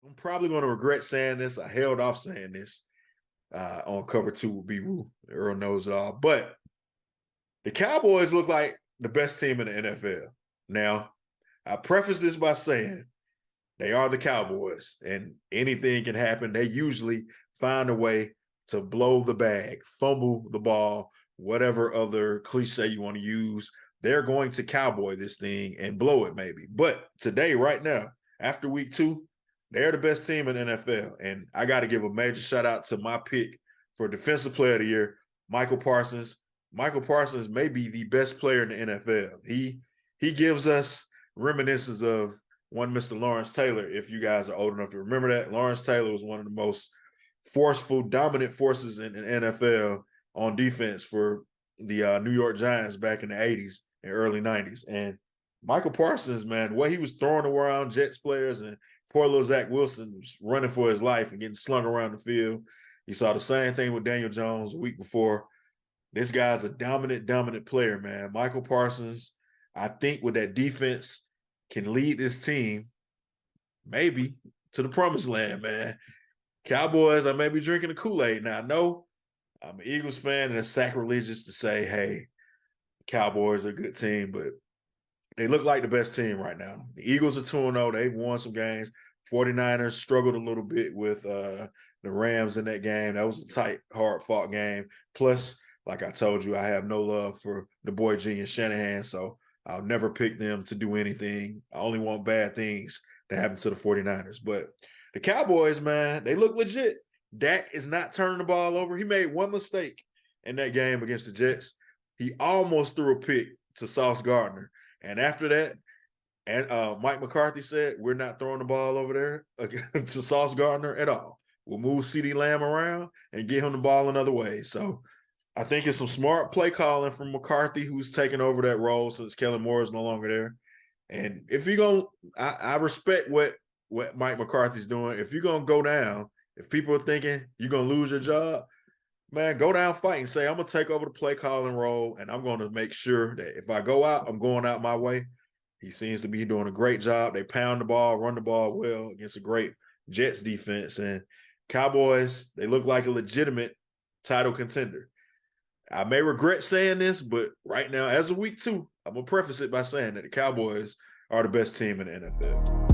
I'm probably going to regret saying this. I held off saying this on cover two with B Woo. Earl knows it all. But the Cowboys look like the best team in the NFL. Now, I preface this by saying they are the Cowboys, and anything can happen. They usually find a way to blow the bag, fumble the ball, whatever other cliche you want to use. They're going to cowboy this thing and blow it maybe. But today, right now, after week 2, they're the best team in the NFL. And I got to give a major shout out to my pick for Defensive Player of the Year, Michael Parsons. Michael Parsons may be the best player in the NFL. He gives us reminiscences of one Mr. Lawrence Taylor, if you guys are old enough to remember that. Lawrence Taylor was one of the most forceful, dominant forces in the NFL on defense for the New York Giants back in the 80s and early 90s. And Michael Parsons, man, what he was throwing around Jets players, and poor little Zach Wilson was running for his life and getting slung around the field. You saw the same thing with Daniel Jones a week before. This guy's a dominant player, man. Michael Parsons, I think with that defense, can lead this team maybe to the promised land, man. Cowboys, I may be drinking the Kool-Aid. Now, I know I'm an Eagles fan, and it's sacrilegious to say, hey, Cowboys are a good team, but they look like the best team right now. The Eagles are 2-0. They've won some games. 49ers struggled a little bit with the Rams in that game. That was a tight, hard-fought game. Plus, like I told you, I have no love for the boy G and Shanahan, so I'll never pick them to do anything. I only want bad things to happen to the 49ers. But the Cowboys, man, they look legit. Dak is not turning the ball over. He made one mistake in that game against the Jets. He almost threw a pick to Sauce Gardner. And after that, and Mike McCarthy said, we're not throwing the ball over there to Sauce Gardner at all. We'll move CeeDee Lamb around and get him the ball another way. So I think it's some smart play calling from McCarthy, who's taking over that role since Kellen Moore is no longer there. And if you're going to, I respect what Mike McCarthy's doing. If you're going to go down, if people are thinking you're going to lose your job, man, go down fighting. Say, I'm going to take over the play calling role, and I'm going to make sure that if I go out, I'm going out my way. He seems to be doing a great job. They pound the ball, run the ball well against a great Jets defense. And Cowboys, they look like a legitimate title contender. I may regret saying this, but right now, as of week 2, I'm going to preface it by saying that the Cowboys are the best team in the NFL.